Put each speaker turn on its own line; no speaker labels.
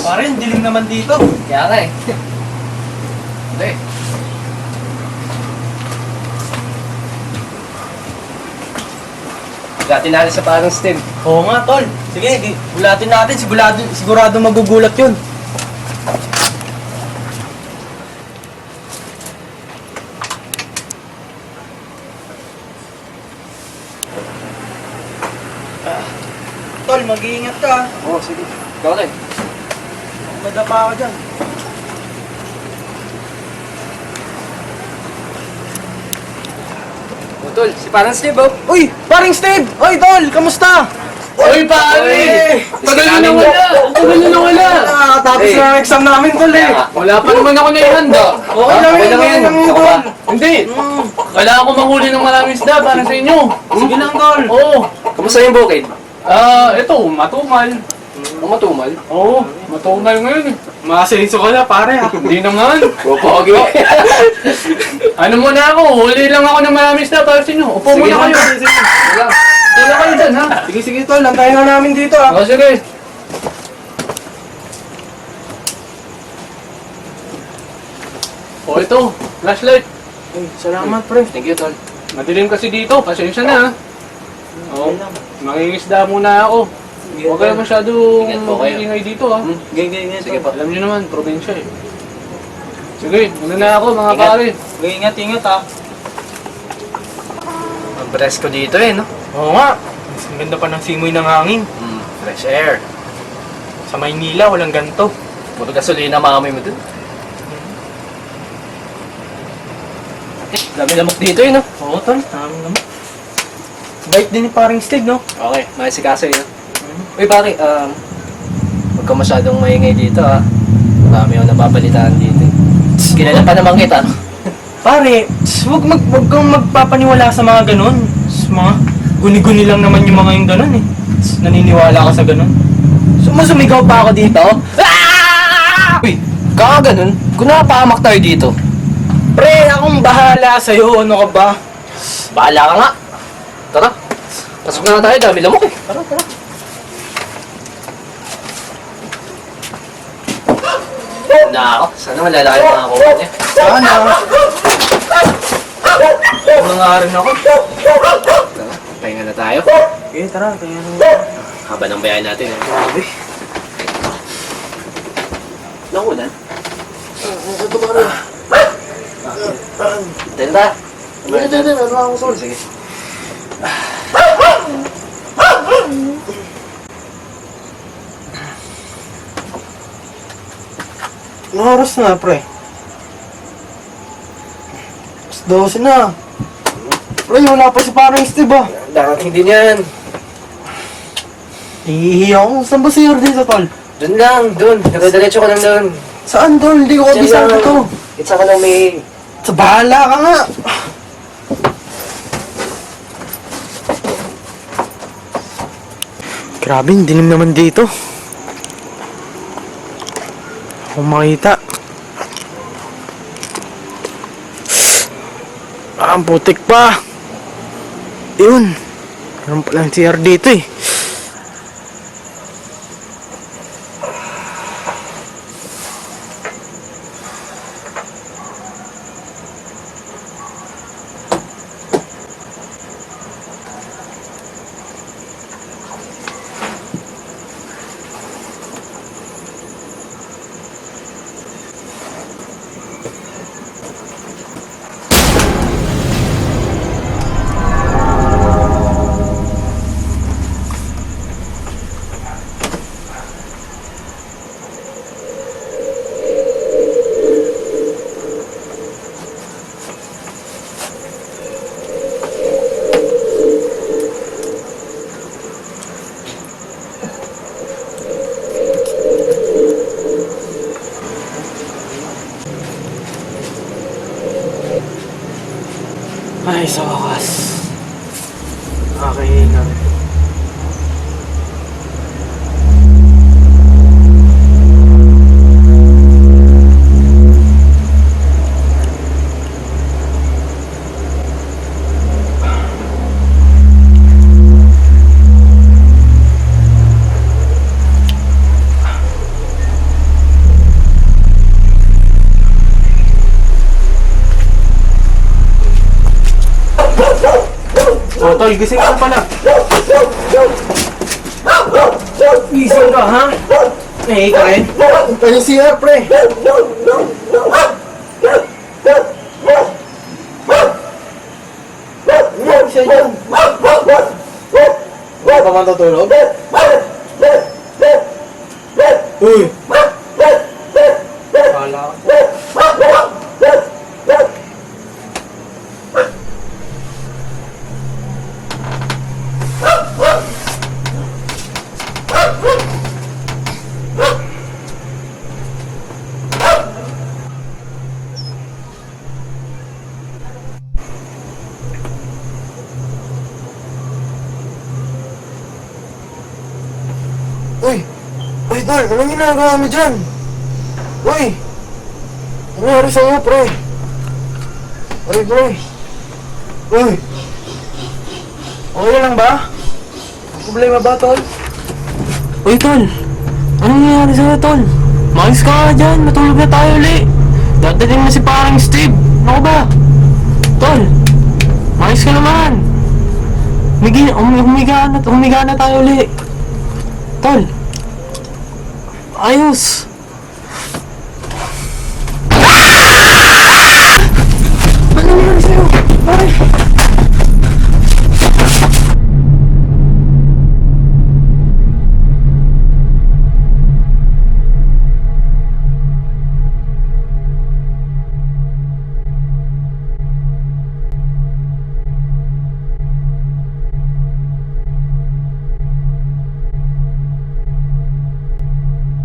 Pare, ang dilim naman dito.
Kaya nga eh. Hindi. Gati natin sa parang Steve.
Oo nga, tol. Sige, gulatin natin. Sigurado magugulat yun. Tol, mag-iingat ka.
Oo, sige. Ikaw rin.
Madapa ako dyan.
O tol, si parang Steve oh.
Uy! Paring Steve! Uy, tol! Kamusta?
Oy, pare! Tagal nyo na wala! Tagal nyo na wala!
Nakakatapos na ang exam namin, tol eh.
Wala pa naman ako naihanda.
Okay lang yun, okay lang yun, tol.
Hindi! Kailangan ko mahuli ng maraming isda para sa inyo.
Sige lang, tol.
Oo.
Kamusta yung bukid?
Ito, matumal.
Ang matumal.
Oo, matumal ngayon eh.
Masenso ka na, pare.
Hindi naman.
Popogi.
Ano muna ako, huli lang ako ng maraming isda para sa inyo. Upo
Sige
muna
lang,
kayo.
tol. Sige.
Wala kayo dyan, ha?
Sige, sige, tol. Lantayin na namin dito, ah.
O, sige. O, ito, flashlight.
Ay, salamat, pre.
Thank you, tol.
Madilim kasi dito, pasensya na, ha? Oo, mangingisda muna ako. Huwag kayo masyadong
Ingat po kayo.
ingay dito, ha?
Ganyan,
Sige po.
Alam niyo naman, probinsya eh. Sige, muna na ako mga
Ingat.
pare.
Ingat, ingat, ah.
Ang presko dito eh, no?
Oo nga. Ang ganda pa ng simoy ng hangin.
Fresh air.
Sa Maynila, walang ganito.
Puro gasolina maamoy mo dun. Dami lamok dito eh, no?
Oo, tol. Tama naman. Bait din ni paring Steve, no?
Okay, makisikaso yun. Uy, pare, huwag ka masyadong maingay dito, ha? Marami ako nababalitaan dito. Kilala pa naman kita, no?
Pare, wag kang magpapaniwala sa mga ganun. Sa mga guni-guni lang naman yung mga yung ganun eh. Naniniwala ka sa ganun. Sumigaw pa ako dito.
Uy, kaka ganun? Kung napahamak tayo dito.
Pre, akong bahala sa'yo. Ano ka ba?
Bahala ka nga. Tara, pasok na tayo, dami lamok eh. Tara, tara. Nako, sana malalaki yung mga kuha niya.
Sana. Mga rin ako.
Tara, pahinga na tayo.
Okay, tara. Kaya naman.
Haba ng bayan natin eh.
Grabe.
Nakulan? Ito ba rin? Tenda. Sige.
Anong oras na, pre? 12 na. Pre, wala pa si parang Steve, ah.
Darating din yan.
Hihihi ako. Saan ba si dito, tol?
Doon lang, doon. Nagadiretso ka lang doon.
Saan, tol? Hindi ko kabisado to.
It's ako lang may...
Sa bahala ka nga. Grabe, ang dilim naman dito. Ako makita. Ang putik pa. Yun. Meron palang CR dito eh. Ay, sa wakas. Nakakahinga rin. Oh, tol, gising ka pala. Gising ka, ha? Eh, ka rin?
Ano siya, pre? Ano siya dyan? Wala ka man tutulog?
Uy!
Wala ka. Uy! Uy, Tol! Anong ginagawa mo dyan? Uy! Ano nangyari sa'yo, pre? Uy, pre! Uy!
Okay lang ba?
Problema ba, Tol?
Uy, tol! Anong nangyayari sa'yo, tol? Makis ka nga dyan, matulog na tayo uli. Dadating na si parang Steve. Ano ba? Tol! Makis ka naman! Humiga na tayo uli. Tol! Ayos! Ano nangyayari sa'yo? Pare!